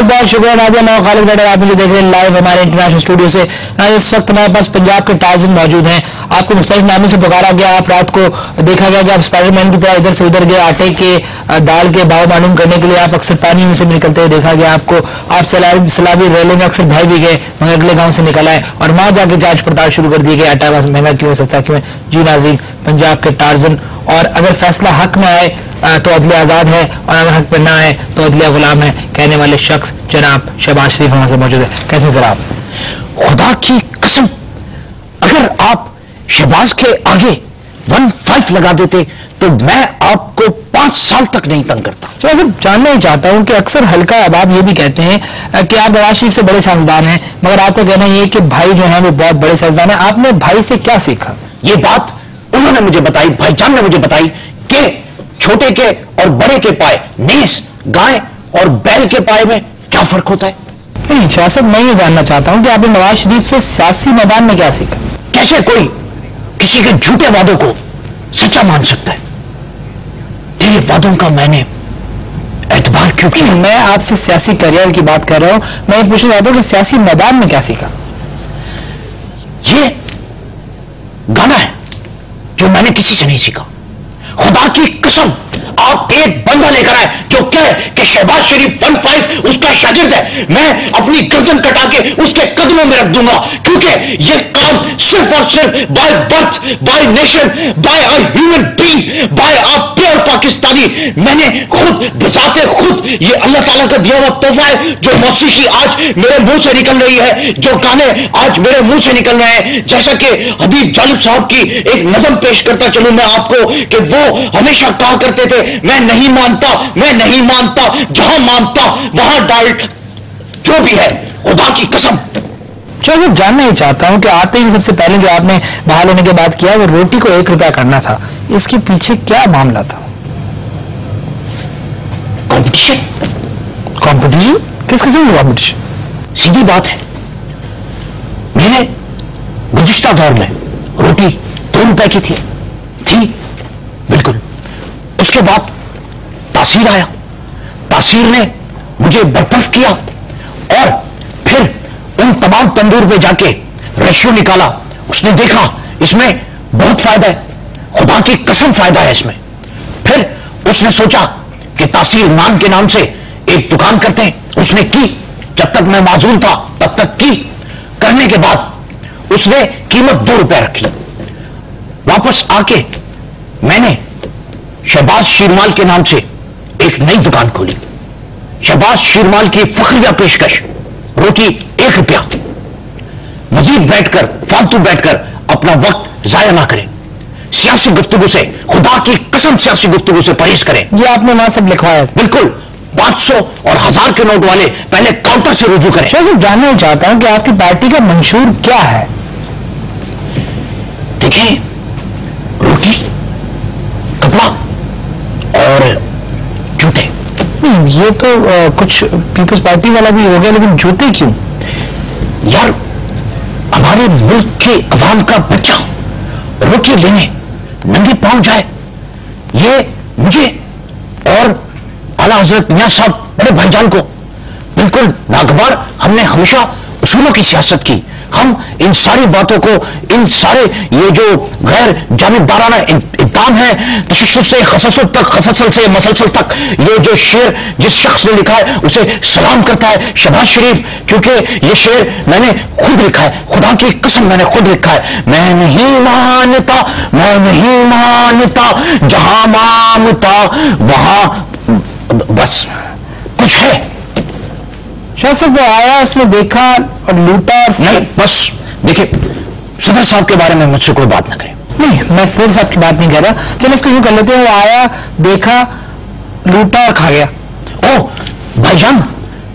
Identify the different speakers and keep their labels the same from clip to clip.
Speaker 1: बहुत बहुत शुक्रिया नादिया। मैं खालिद बैठे, आप मुझे देख रहे हैं लाइव हमारे इंटरनेशनल स्टूडियो से। इस वक्त हमारे पास पंजाब के टार्ज़न मौजूद हैं। आपको मुख्तलिफ नामों से पुकारा गया, आप रात को देखा गया कि आप स्पाइडरमैन की तरह इधर से उधर गए, आटे के दाल के भाव मालूम करने के लिए आप अक्सर पानी में से निकलते हुए देखा गया आपको। आप सलाबी रेलों में अक्सर भाई भी गए, मगर अगले गाँव से निकल आए और वहाँ जाके जांच पड़ताल शुरू कर दी गई, आटा महंगा क्यों है, सस्ता क्यों है। जी नाज़रीन, पंजाब के टार्ज़न, और अगर फैसला हक में आए तो अदले आज़ाद है, और अगर हक पर ना आए तो अदले गुलाम है, कहने वाले शख्स जनाब शहबाज शरीफ हमारे साथ मौजूद है। कैसे सर आप?
Speaker 2: खुदा की कसम, अगर आप शहबाज के आगे 15 लगा देते तो मैं आपको 5 साल तक नहीं तंग करता।
Speaker 1: मैं सिर्फ जानना ही चाहता हूँ कि अक्सर हल्का अहबाब ये भी कहते हैं कि आप नवाज शरीफ से बड़े सियासतदान हैं, मगर आपका कहना ये है कि भाई जो है वो बहुत बड़े सियासतदान है। आपने भाई से क्या सीखा?
Speaker 2: ये बात उन्होंने मुझे बताई, भाईजान ने मुझे बताई कि छोटे के और बड़े के पाए, नीस गाय और बैल के पाए में क्या फर्क होता है।
Speaker 1: नहीं सियासत, मैं ये जानना चाहता हूँ कि आपने नवाज शरीफ से सियासी मैदान में क्या सीखा?
Speaker 2: कैसे कोई किसी के झूठे वादों को सच्चा मान सकता है। तेरे वादों का मैंने एतबार क्यों किया?
Speaker 1: मैं आपसे सियासी करियर की बात कर रहा हूँ। मैं ये पूछना चाहता हूँ कि सियासी मैदान में क्या सीखा?
Speaker 2: ये गाना है जो मैंने किसी से नहीं सीखा। खुदा की कसम, आप एक बंदा लेकर आए जो कहे कि शहबाज शरीफ 15 उसका शागिर्द है, मैं अपनी गर्दन कटा के उसके कदमों में रख दूंगा, क्योंकि यह काम सिर्फ और सिर्फ by birth, by nation, by a human being, by a pure Pakistani, मैंने खुद बजाते खुद, ये अल्लाह ताला का दिया हुआ तोहफा है। जो मौसीकी आज मेरे मुंह से निकल रही है, जो गाने आज मेरे मुंह से निकल रहे हैं, जैसा कि हबीब जालिब साहब की एक नज़म पेश करता चलूं मैं आपको कि वो हमेशा कहा करते थे, मैं नहीं मानता, मैं नहीं मानता, जहां मानता वहां डाल, जो भी है खुदा की कसम।
Speaker 1: चलो मैं जानना ही चाहता हूं कि आते ही सबसे पहले जो आपने बहाल होने के बाद किया वो रोटी को 1 रुपया करना था, इसके पीछे क्या मामला था?
Speaker 2: कंपटीशन।
Speaker 1: कंपटीशन? किस किस्म का कंपटीशन?
Speaker 2: सीधी बात है, मैंने गुज़िश्ता दौर में रोटी 2 रुपए की थी बिल्कुल। उसके बाद तासीर आया, तासीर ने मुझे बर्तरफ किया और फिर उन तमाम तंदूर पे जाके रेशियो निकाला। उसने देखा इसमें बहुत फायदा है, खुदा की कसम फायदा है इसमें। फिर उसने सोचा कि तासीर नाम के नाम से एक दुकान करते हैं, उसने की। जब तक मैं माजून था तब तक की। करने के बाद उसने कीमत 2 रुपए रखी। वापस आके मैंने शहबाज शीरमाल के नाम से एक नई दुकान खोली। शहबाज शीरमाल की फखरिया पेशकश, रोटी 1 रुपया। मजीद बैठकर, फालतू बैठकर अपना वक्त जाया ना करें। सियासी गुफ्तगू से, खुदा की कसम सियासी गुफ्तगू से परहेज करें।
Speaker 1: ये आपने वहां सब लिखवाया?
Speaker 2: बिल्कुल। 500 और 1000 के नोट वाले पहले काउंटर से रुजू करें।
Speaker 1: शायद जानना चाहता हूं कि आपकी पार्टी का मंशूर क्या है?
Speaker 2: देखिए, रोटी, कपड़ा और जूते।
Speaker 1: ये तो कुछ पीपल्स पार्टी वाला भी हो गया, लेकिन जूते क्यों?
Speaker 2: यार, हमारे मुल्क के अवाम का बच्चा रोटी लेने नंगे पांव जाए, ये मुझे और आला हजरत मियां साहब बड़े भाईजान को बिल्कुल नागवार। हमने हमेशा उसूलों की सियासत की। हम इन सारी बातों को, इन सारे ये जो गैर जानिबदाराना इक़दाम है, तशद्दुद से खससत तक, खससल से मसलसल तक, ये जो शेर जिस शख्स ने लिखा है उसे सलाम करता है शहबाज शरीफ, क्योंकि ये शेर मैंने खुद लिखा है। खुदा की कसम मैंने खुद लिखा है। मैं नहीं मानता, मैं नहीं मानता, जहां मानता वहां बस कुछ है।
Speaker 1: शायद सिर्फ वो आया, उसने देखा और लूटा और
Speaker 2: नहीं, बस देखिए, सदर साहब के बारे में मुझसे कोई बात ना करें।
Speaker 1: नहीं, मैं सदर साहब की बात नहीं कर रहा। चलो इसको यूं कर लेते हैं, वो आया, देखा, लूटा और खा गया।
Speaker 2: ओ भाईजान,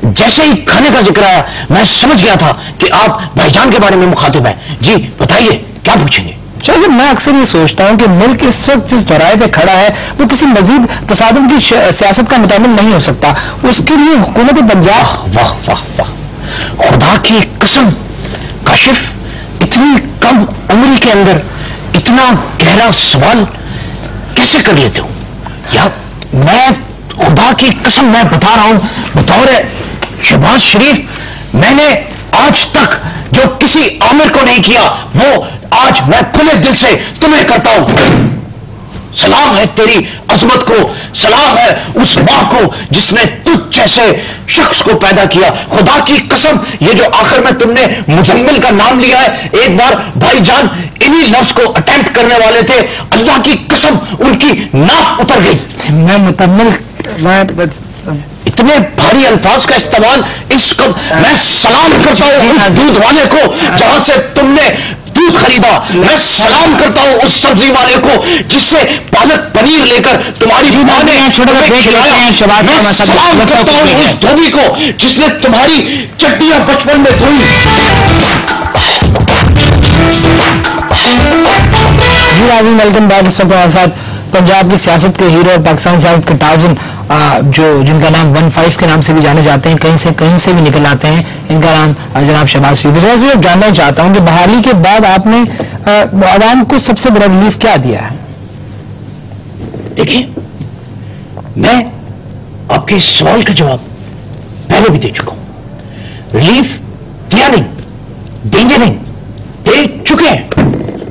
Speaker 2: जैसे ही खाने का जिक्र आया मैं समझ गया था कि आप भाईजान के बारे में मुखातिब हैं। जी बताइए, क्या पूछेंगे?
Speaker 1: शायद मैं अक्सर ये सोचता हूँ कि मुल्क इस वक्त जिस दौराए पे खड़ा है वो किसी मजीद तसादुम की सियासत का मुताबिक नहीं हो सकता। उसके लिए हुकूमत पंजाब,
Speaker 2: वाह वाह वाह, खुदा की कसम काशिफ, इतनी कम उम्र के अंदर इतना गहरा सवाल कैसे कर लेते हो यार? मैं खुदा की कसम मैं बता रहा हूं, बतौर शहबाज शरीफ, मैंने आज तक जो किसी आमिर को नहीं किया वो आज मैं खुले दिल से तुम्हें करता हूं। सलाम है तेरी अजमत को, सलाम है उस मां को जिसने तुझ जैसे शख्स को पैदा किया। खुदा की कसम, ये जो आखिर में तुमने मुजम्मिल का नाम लिया है, एक बार भाईजान इन्हीं लफ्ज को अटेम्प्ट करने वाले थे, अल्लाह की कसम उनकी नाक उतर गई।
Speaker 1: मैं मुतम्मिल,
Speaker 2: इतने भारी अल्फाज का इस्तेमाल मैं सलाम करता हूं उस दूध वाले को जहां से तुमने दूध खरीदा। मैं सलाम करता हूं उस सब्जी वाले को जिससे पालक पनीर लेकर तुम्हारी मां ने खिलाया। मैं सलाम करता हूं उस धोबी को जिसने तुम्हारी चट्टियां बचपन में धोई।
Speaker 1: जी नाज़रीन, वेलकम बैक। इस वक्त हमारे साथ पंजाब की सियासत के हीरो और पाकिस्तान सियासत के टाज़न, जो जिनका नाम 15 के नाम से भी जाने जाते हैं, कहीं से भी निकल आते हैं, इनका नाम जनाब शहबाज शरीफ। वैसे मैं जानना चाहता हूं कि बहाली के बाद आपने आवाम को सबसे बड़ा रिलीफ क्या दिया है?
Speaker 2: देखिए, मैं आपके इस सवाल का जवाब पहले भी दे चुका हूं। रिलीफ दिया नहीं, देंगे नहीं, दे चुके हैं।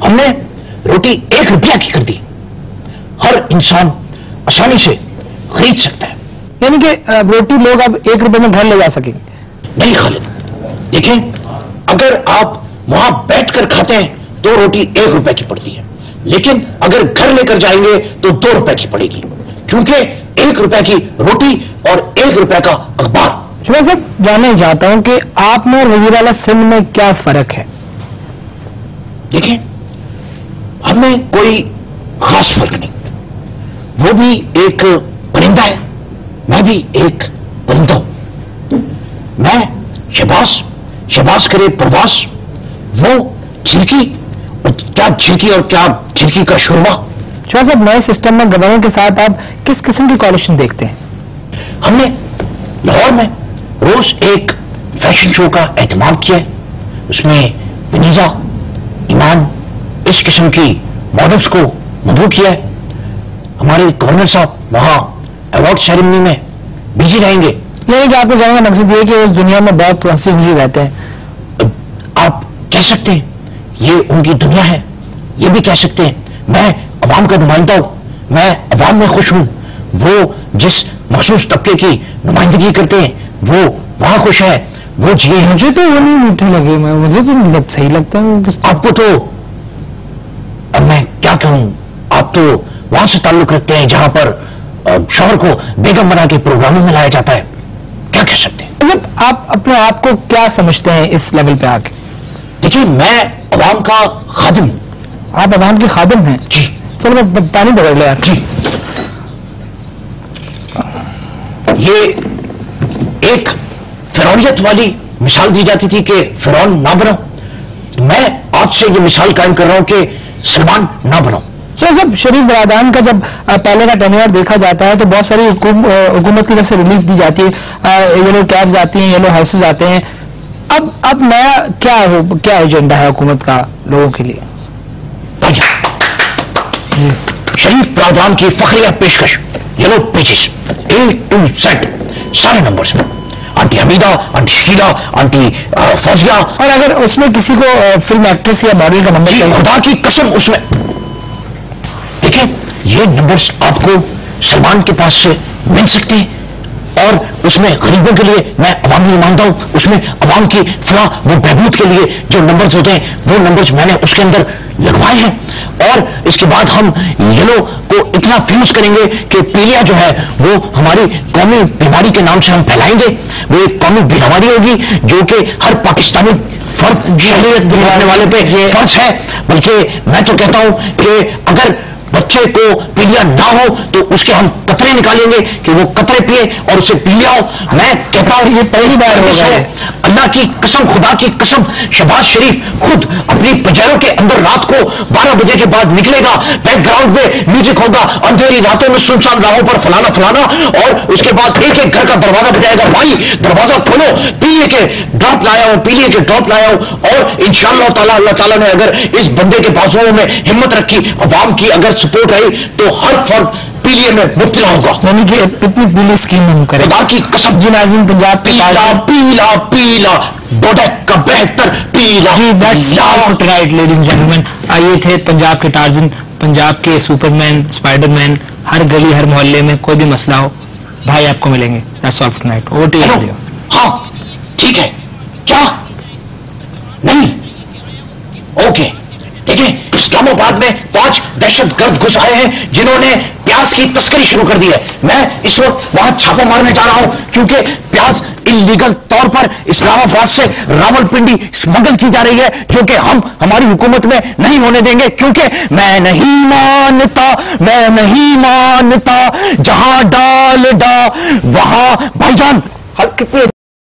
Speaker 2: हमने रोटी 1 रुपया की कर दी, हर इंसान आसानी से खरीद सकता है।
Speaker 1: यानी कि रोटी लोग अब 1 रुपए में घर ले जा सकेंगे?
Speaker 2: नहीं खालिद, देखें, अगर आप वहां बैठकर खाते हैं तो रोटी 1 रुपए की पड़ती है, लेकिन अगर घर लेकर जाएंगे तो 2 रुपए की पड़ेगी, क्योंकि 1 रुपए की रोटी और 1 रुपए का अखबार।
Speaker 1: मैं सब जानना चाहता हूं कि आप में और वजीराला सिंध में क्या फर्क है?
Speaker 2: देखें, हमें कोई खास फर्क नहीं। वो भी एक परिंदा है, मैं भी एक परिंदा हूं। मैं शहबाज करे प्रवास, वो झिरकी, और क्या झिरकी और क्या झिरकी का शोरबा।
Speaker 1: शहबाज साहब, नए सिस्टम में गवर्नर के साथ आप किस किस्म की कोalition देखते हैं?
Speaker 2: हमने लाहौर में रोज एक फैशन शो का एहतमाम किया है, उसमें वनीजा, ईमान, इस किस्म की मॉडल्स को मदऊ किया है। हमारे गवर्नर साहब वहां अवार्ड सेरेमनी में बिजी रहेंगे।
Speaker 1: यानी कि आपके जाने का मकसद ये है कि उस दुनिया में बहुत हंसी खुशी रहते हैं।
Speaker 2: आप कह सकते हैं ये उनकी दुनिया है, ये भी कह सकते हैं मैं अवाम का नुमाइंदा हूं, मैं अवाम में खुश हूं। वो जिस मखसूस तबके की नुमाइंदगी करते हैं वो वहां खुश है, वो जिए।
Speaker 1: मुझे तो वो नहीं मीठे लगे, मुझे तो सही लगता है।
Speaker 2: आपको तो, अब मैं क्या कहूं, आप तो वहां से ताल्लुक रखते हैं जहां पर शौहर को बेगम बना के प्रोग्रामों में लाया जाता है। क्या कह सकते हैं?
Speaker 1: मतलब आप अपने आप को क्या समझते हैं इस लेवल पे आके?
Speaker 2: देखिए, मैं अवाम का खादिम हूं।
Speaker 1: आप अवाम के खादिम हैं?
Speaker 2: जी।
Speaker 1: चलो मैं पानी पकड़ लिया।
Speaker 2: जी। ये एक फिरौनियत वाली मिसाल दी जाती थी कि फिरौन ना बनो, मैं आज से ये मिसाल कायम कर रहा हूं कि सलमान ना बनो।
Speaker 1: सब शरीफ बरादरान का जब पहले का टेन्योर देखा जाता है तो बहुत सारी हुकूमत की तरफ से रिलीफ दी जाती है, येलो कैब्स आती हैं, येलो हाउसेज आते हैं। अब नया क्या एजेंडा है हुकूमत का लोगों के लिए?
Speaker 2: शरीफ बरादरान की फखरिया पेशकश, yellow pages A to Z, सारे नंबर हैं। Aunty Hamida, aunty Shakila, aunty Fauzia.
Speaker 1: और अगर उसमें किसी को फिल्म एक्ट्रेस या मॉडल का नंबर चाहिए,
Speaker 2: खुदा की कसम उसमें देखिए, ये नंबर्स आपको सलमान के पास से मिल सकते हैं, और उसमें गरीबों के लिए मैं अवामी नुमाइंदा हूं, उसमें अवाम की फलाह वो बहबूद के लिए जो नंबर्स होते हैं वो नंबर्स मैंने उसके अंदर लगवाए हैं। और इसके बाद हम येलो को इतना फेमस करेंगे कि पीलिया जो है वो हमारी कौमी बीमारी के नाम से हम फैलाएंगे। वो एक कौमी बीमारी होगी जो कि हर पाकिस्तानी फर्द शहरियत बनाने वाले पे फर्ज है। बल्कि मैं तो कहता हूं कि अगर बच्चे को पीलिया ना हो तो उसके हम कतरे निकालेंगे कि वो कतरे पिए और उसे पीलिया हो। मैं कहता हूं ये पहली बार हो गया है। अल्लाह की कसम, खुदा की कसम, शहबाज शरीफ खुद अपनी पजेरों के अंदर रात को 12 बजे के बाद निकलेगा, बैकग्राउंड में म्यूजिक होगा, अंधेरी रातों में सुनसान राहों पर फलाना फलाना, और उसके बाद एक एक घर का दरवाजा बजाएगा, भाई दरवाजा खोलो, पीलिए के ड्रॉप लाया हूं, पीलिए के ड्रॉप लाया हूं। और इंशाअल्लाह ताला अल्लाह ताला ने अगर इस बंदे के बाजुओं में हिम्मत रखी, अवाम की अगर सपोर्ट आई, तो हर फर्द पीलिए में मुब्तला होगा।
Speaker 1: यानी कि इतनी पीली स्कीम हम करें।
Speaker 2: खुदा की कसम।
Speaker 1: जी नाज़रीन, पंजाब के
Speaker 2: पीला पीला पीला बोडेक का बेहतर पीला।
Speaker 1: जी that's right ladies and gentleman. ये थे पंजाब के टार्जन, पंजाब के सुपरमैन, स्पाइडरमैन। हर गली हर मोहल्ले में कोई भी मसला हो भाई आपको मिलेंगे। That's all for night. Over to you.
Speaker 2: हाँ ठीक है। क्या नहीं? ओके। देखिए, इस्लामाबाद में 5 दहशतगर्द घुस आए हैं जिन्होंने प्याज की तस्करी शुरू कर दी है। मैं इस वक्त वहां छापा मारने जा रहा हूं क्योंकि प्याज इलीगल तौर पर इस्लामाबाद से रावलपिंडी स्मगल की जा रही है, जो कि हम हमारी हुकूमत में नहीं होने देंगे। क्योंकि मैं नहीं मानता जहां डाल डा वहां भाईजान कितने